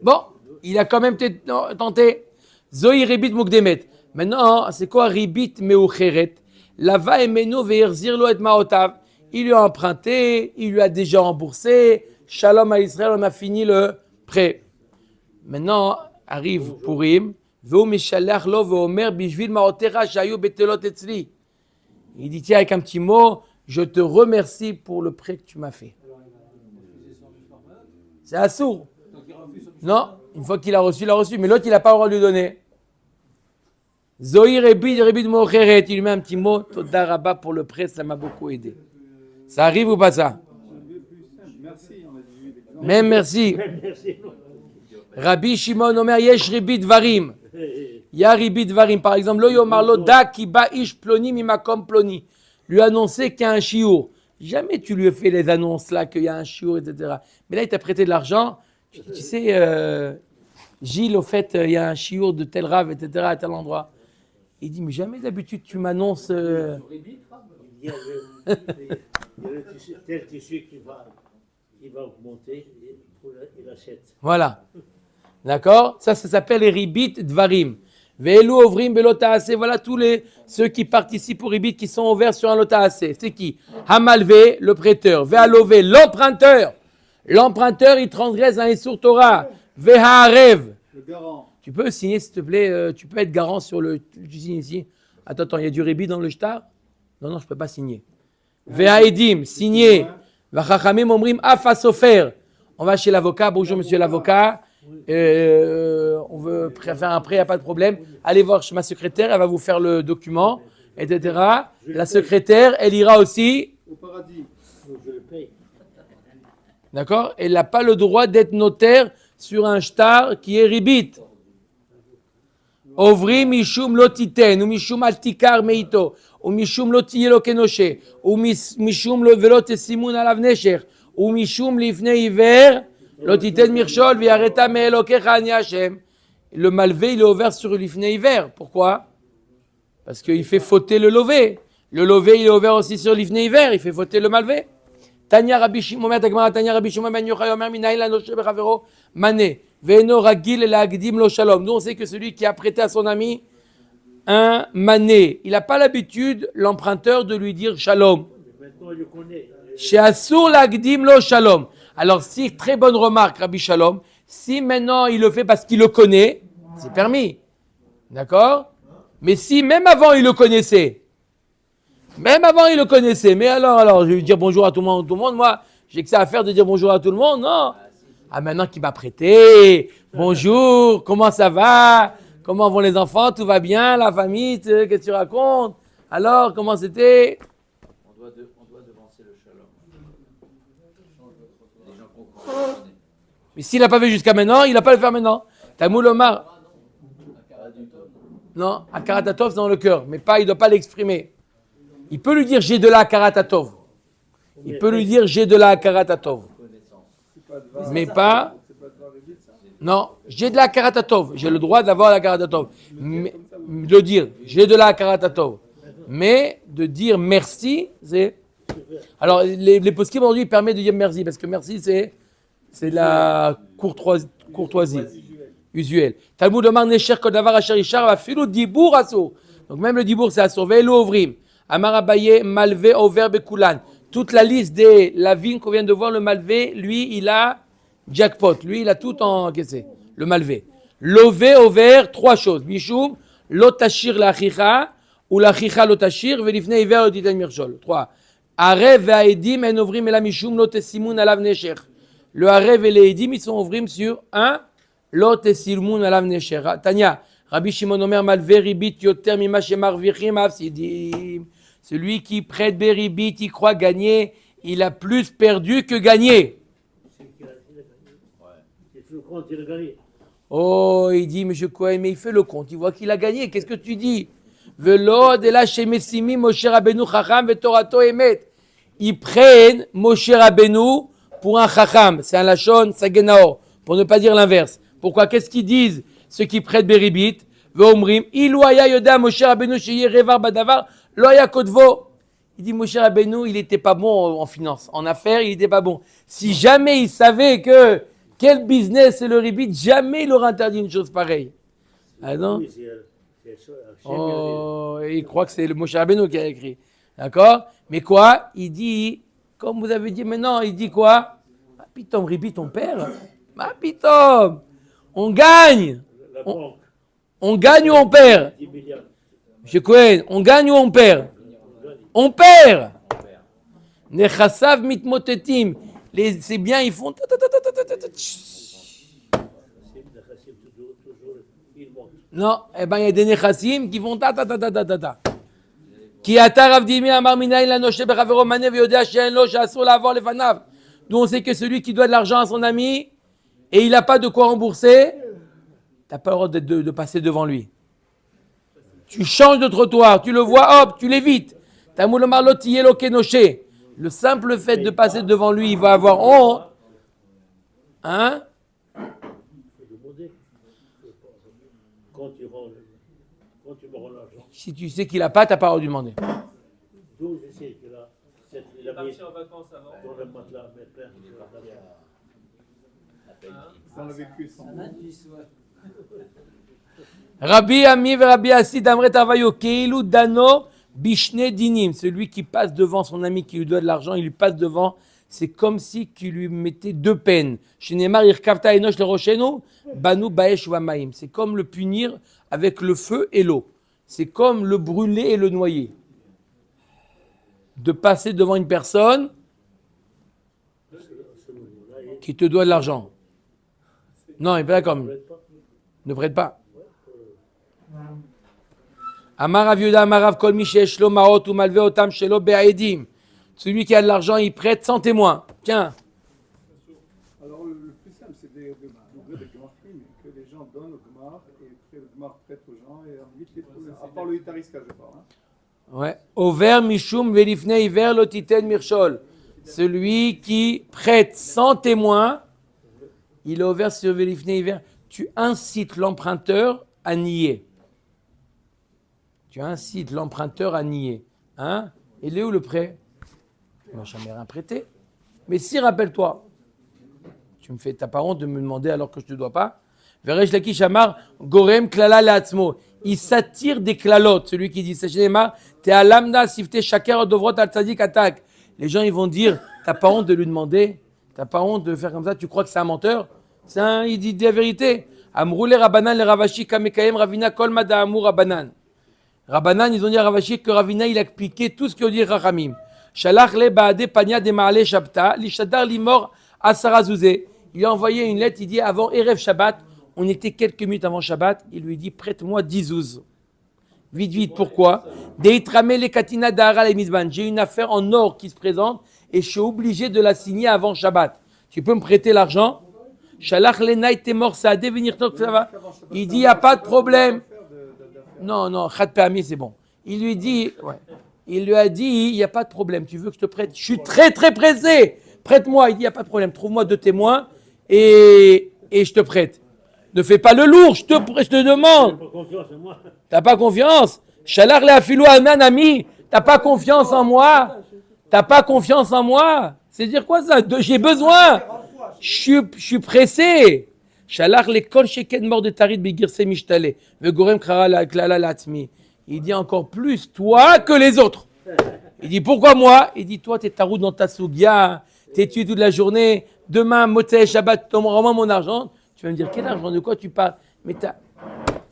Bon, il a quand même tenté. Zoï ribit mukdemet. Maintenant, c'est quoi ribit meucheret? Lava emeno ve'erzir lo et maotav. Il lui a emprunté, il lui a déjà remboursé. Shalom à Israël, on a fini le prêt. Maintenant, arrive Purim. Ve'u mishalach lo ve'omer bishvil maotera shayu betelot etzli. Il dit, tiens, avec un petit mot, je te remercie pour le prêt que tu m'as fait. C'est assourd. Non, une fois qu'il a reçu, il a reçu. Mais l'autre, il n'a pas le droit de lui donner. Zoï Rebid Mocheret, il lui met un petit mot. Toda Rabba pour le prêt, ça m'a beaucoup aidé. Ça arrive ou pas ça? Merci, on a dit. Même merci. Rabbi Shimon Omer, Yesh Ribit Varim. Ya Ribit Varim. Par exemple, Lo Yomar Lo Da Kiba Ish Ploni Mimakom Ploni. Lui annoncer qu'il y a un chiour. Jamais tu lui as fait les annonces là qu'il y a un chiour, etc. Mais là, il t'a prêté de l'argent. Tu sais, Gilles, au fait, il y a un chiour de tel rave, etc. à tel endroit. Il dit, mais jamais d'habitude tu m'annonces. Il y a tel tissu qui va augmenter, il achète. Voilà. D'accord? Ça s'appelle les ribit dvarim. Ve'elu ovrim belotaase. Voilà tous ceux qui participent au ribit qui sont ouverts sur un lotaase. C'est qui? Hamalvé, le prêteur. Ve'alové, l'emprunteur. L'emprunteur, il transgresse un Issur Torah. Ve'haarev. Le garant. Tu peux signer, s'il te plaît, tu peux être garant sur le... Tu signes ici. Attends, il y a du ribit dans le shtar? Non, je ne peux pas signer. Ve'aedim, signer. Vachachamim omrim afasofer. On va chez l'avocat. Bonjour, monsieur l'avocat. On veut faire un prêt, il n'y a pas de problème. Allez voir chez ma secrétaire, elle va vous faire le document, etc. La secrétaire, elle ira aussi. Au paradis. Je le paye. D'accord? Elle n'a pas le droit d'être notaire sur un shtar qui est ribit. Ovri mishum lotiten, ou mishum altikar meito, ou mishum lotiyelo kenoshe, ou mishum velot simun alav nesher, ou mishum lifne hiver, lotiten mirshol viareta meelokecha ani Hashem. Le malvé, il est ouvert sur l'ifne hiver. Pourquoi? Parce qu'il fait fauter le lové. Le lové, il est ouvert aussi sur l'ifne hiver. Il fait fauter le malvé. Tanya Rabbi Shimon, Tanya Rabbi Shimon ben Yochai Omer minaïl anoshe bechavero mané ve'eno ragil la'agdim lo shalom. Nous on sait que celui qui a prêté à son ami un mané, il n'a pas l'habitude, l'emprunteur, de lui dire shalom. Maintenant, il le connaît. Chez Assour la'agdim lo shalom. Alors si, très bonne remarque Rabbi Shalom, si maintenant il le fait parce qu'il le connaît, c'est permis. D'accord? Mais si même avant il le connaissait, mais alors, je vais lui dire bonjour à tout le monde, moi, j'ai que ça à faire de dire bonjour à tout le monde, non? Ah, maintenant qu'il m'a prêté, bonjour, comment ça va? Comment vont les enfants? Tout va bien? La famille? Qu'est-ce que tu racontes? Alors, comment c'était? On doit devancer le shalom. Les gens comprennent. Mais s'il n'a pas fait jusqu'à maintenant, il n'a pas le faire maintenant. Tamoul Omar. Non, à Karatatov, c'est dans le cœur, mais pas, il ne doit pas l'exprimer. Il peut lui dire j'ai de la Karatatov. Il peut lui dire j'ai de la Karatatov. Mais pas. Non, j'ai de la Karatatov. J'ai le droit d'avoir la Karatatov. Mais, de dire j'ai de la Karatatov. Mais de dire merci, c'est. Alors, les poskim aujourd'hui permettent de dire merci, parce que merci, c'est la courtoisie usuelle. Talmud Omar Nesher Kodavar Asher Ishar va filu dibour asso. Donc, même le dibour, c'est asso. Ve'elu ovrim. Amar Abaye, malvé, over, bekulan. Toute la liste des lavines qu'on vient de voir, le malvé, lui, il a jackpot. Lui, il a tout encaissé. Le malvé. Lové, over, trois choses. Mishum, lo tashir l'achicha, ou l'achicha lo tashir, velifnei iver lo titen mirchol. 3. Arev ve'aedim en ovrim ela mishum lo tesimun alav nesher. Le arev et les edim, ils sont ovrim sur un, lo tesimun alav nesher. Tanya, Rabbi Shimon Omer malve ribit yoter mima shemarvichim afsidim. Celui qui prête beribit, il croit gagner, il a plus perdu que gagné. Il fait le compte, il a gagné. Oh, il dit, monsieur Cohen, mais il fait le compte, il voit qu'il a gagné. Qu'est-ce que tu dis? Velo de la shemesimi Moshe Rabbeinu chacham vetorato emet. Ils prennent Moshe Rabbeinu pour un chacham. C'est un lachon sagenaor, pour ne pas dire l'inverse. Pourquoi? Qu'est-ce qu'ils disent, ceux qui prêtent beribit? Veomrim, ilouaya yoda Moshe Rabbeinu sheye revar badavar, loya kodvo. Il dit, Moshe Rabbeinu, il n'était pas bon en finance, en affaires, il n'était pas bon. Si jamais il savait que quel business c'est le ribit, jamais il aurait interdit une chose pareille. Ah non? Oui, c'est Oh, il croit que c'est le Moshe Rabbeinu qui a écrit. D'accord? Mais quoi? Il dit, comme vous avez dit maintenant, il dit quoi? Ah, pitom, ribit, on perd. Ah, pitom, on gagne. la banque, On gagne ou on perd? 10 milliards. Monsieur Cohen, on gagne ou on perd? On perd. Nechassav mitmotetim. C'est bien, ils font. Toujours, il monte. Non, eh ben il y a des nechassim qui font ta. Qui atar avdimi amar minayin la noshe bechavero manev yodea she'en lo she'asur la'avor lefanav. D'où on sait que celui qui doit de l'argent à son ami et il n'a pas de quoi rembourser, t'as pas le droit de passer devant lui. Tu changes de trottoir, tu le vois, hop, tu l'évites. Tamulomar lo tiyelo kenoshe. Le simple fait de passer devant lui, il va avoir honte. Hein? Il faut demander. Quand tu me rends l'argent. Si tu sais qu'il n'a pas, t'as pas le droit de lui demander. D'où je sais que là, il a mis Parti en vacances avant. dans le matelas, mes pères, Sans le vécu, sans. Rabbi Ami et Rabbi Assid Amret Avayo Keilu Dano Bishne Dinim. Celui qui passe devant son ami qui lui doit de l'argent, il lui passe devant. C'est comme si tu lui mettais deux peines. Shenemar Irkavta Enosh le Roshenu Banu Baesh Vamaim. C'est comme le punir avec le feu et l'eau. C'est comme le brûler et le noyer. De passer devant une personne qui te doit de l'argent. Non, il n'est pas d'accord. Ne prête pas. Amar Rav Yehuda Amar Rav Kol Mi sheyesh lo maot ou malve otam shelo be'aedim. Celui qui a de l'argent, il prête sans témoin. Tiens. Alors, le plus simple, c'est d'ouvrir des gmarchim, que les gens donnent au gmar, et après le gmar prête aux gens, et ensuite les trouver. À part le hitariska, je parle. Hein. Ouais. Over mishum velifne iver lotiten mirchol. Celui qui prête sans témoin, il est ouvert sur velifne iver. Tu incites l'emprunteur à nier. Tu incites l'emprunteur à nier. Hein? Il est où le prêt? Il m'a jamais rien prêté. Mais si, rappelle-toi, tu me fais ta honte de me demander alors que je ne te dois pas. Veresh Lakish Amar, Gorem Klala Leatzmo. Il s'attire des klalotes. Celui qui dit Sachez-les-ma, t'es à l'amna sifte shaker dovrot al tzadik attaque. Les gens, ils vont dire, t'as pas honte de lui demander? T'as pas honte de faire comme ça? Tu crois que c'est un menteur? Il dit la vérité. Amrou le Rabanan le Ravashi kamekayem Ravina kol mada amur Rabanan. Rabanan, ils ont dit à Ravashi que Ravina, il a expliqué tout ce que dit Rachamim. Shalach le baade pania de maale shabta, lishadar limor asara zouzé. Il lui a envoyé une lettre, il dit avant Erev Shabbat, on était quelques minutes avant Shabbat, il lui dit prête-moi 10 zouz. Vite, vite, pourquoi? Deitramé le katina dahara le mizban. J'ai une affaire en or qui se présente et je suis obligé de la signer avant Shabbat. Tu peux me prêter l'argent? Shalach le naït temor saadé venir tok ça va. Il dit il n'y a pas de problème. Non, Khat Permi, c'est bon. Il lui dit, ouais. Il lui a dit, il n'y a pas de problème, tu veux que je te prête? Je suis très très pressé, prête-moi. Il dit, il n'y a pas de problème, trouve-moi 2 témoins et je te prête. Ne fais pas le lourd, je te demande. Pas confiance en moi. T'as pas confiance? Shalar le afilou anan ami, t'as pas confiance en moi? T'as pas confiance en moi? C'est dire quoi ça? J'ai besoin. Je suis pressé. Shalach le kol sheken mort de tarit begirse mishtale vegorem krara la klala latzmi. Il dit encore plus toi que les autres. Il dit pourquoi moi? Il dit toi t'es taroud dans ta sougia, t'es tué toute la journée. Demain Motzei Shabbat, rends-moi mon argent. Tu vas me dire quel argent? De quoi tu parles? Mais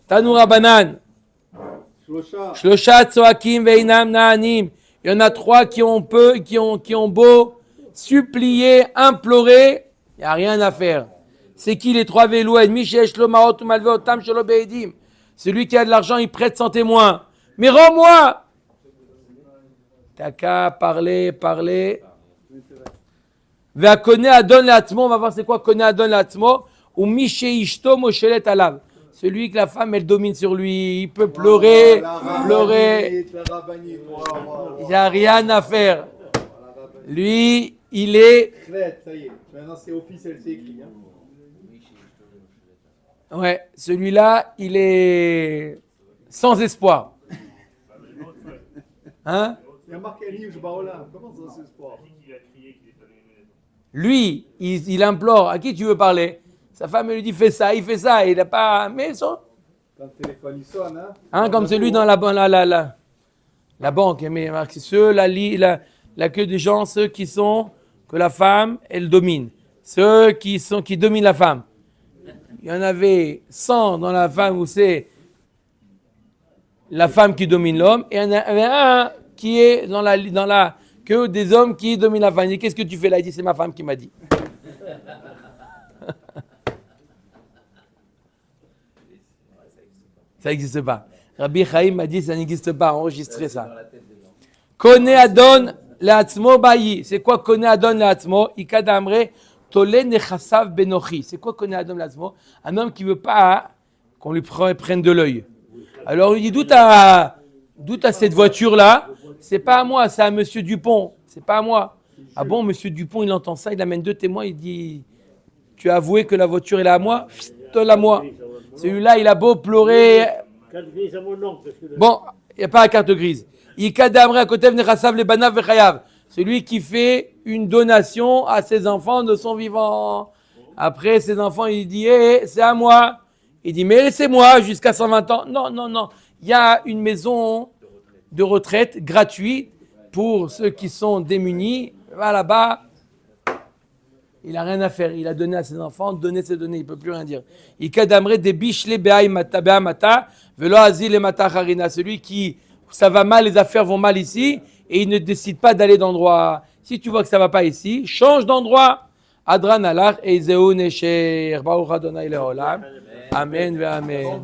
Tanoura banane. Shlosha. Shlosha tzoakim ve'inam na'anim. Il y en a 3 qui ont beau supplier, implorer, il n'y a rien à faire. C'est qui les 3 velouen? Mishesh lo ma'ot u'malveotam shelo be'edim. Celui qui a de l'argent, il prête sans témoin. Mais rends-moi! T'as qu'à parler. Ve'akone adon le'atzmo, on va voir c'est quoi kone adon le'atzmo. Ou mishe ishto moshelet alav. Celui que la femme, elle domine sur lui, il peut pleurer. Il n'y a rien à faire. Lui, il est... Ça y est, maintenant c'est officiel, c'est écrit. Ouais, celui-là, il est sans espoir. Hein? Il y a marqué un livre, Baola. Comment ça, c'est sport? Lui, il implore. À qui tu veux parler? Sa femme elle lui dit fais ça, il fait ça. Il n'a pas... Mais ça... Quand le téléphone il sonne, hein? Hein, comme celui dans la banque. Mais ceux, la queue des gens, ceux qui sont... que la femme, elle domine. Ceux qui dominent la femme. Il y en avait 100 dans la femme où c'est la femme qui domine l'homme. Et il y en avait un qui est dans la queue des hommes qui dominent la femme. Il dit, qu'est-ce que tu fais là? Il dit, c'est ma femme qui m'a dit. Ça n'existe pas. Rabbi Chaim m'a dit, ça n'existe pas. Enregistrez ça. Kone Adon Le'atzmo Bayi. C'est quoi Kone Adon Le'atzmo? Ikadamre Tole Nechasav Benochi. C'est quoi Kone Adon Le'atzmo? Un homme qui ne veut pas qu'on lui prenne de l'œil. Alors il dit, d'où t'as cette voiture-là? C'est pas à moi, c'est à monsieur Dupont. C'est pas à moi. Ah bon, monsieur Dupont, il entend ça, il amène 2 témoins, il dit, tu as avoué que la voiture est à moi? Donne à moi. Celui-là, il a beau pleurer. Carte grise à mon oncle. Bon, il n'y a pas la carte grise. Celui qui fait une donation à ses enfants de son vivant. Après, ses enfants, il dit, c'est à moi. Il dit, mais laissez-moi jusqu'à 120 ans. Non. Il y a une maison de retraite gratuite pour ceux qui sont démunis. Va là-bas. Il n'a rien à faire. Il a donné à ses enfants, donné ses données. Il ne peut plus rien dire. Celui qui, ça va mal, les affaires vont mal ici, et il ne décide pas d'aller d'endroit. Si tu vois que ça ne va pas ici, change d'endroit. Adran alach Ezeu Nesher. Baruch Adonai Leolam. Amen ve Amen.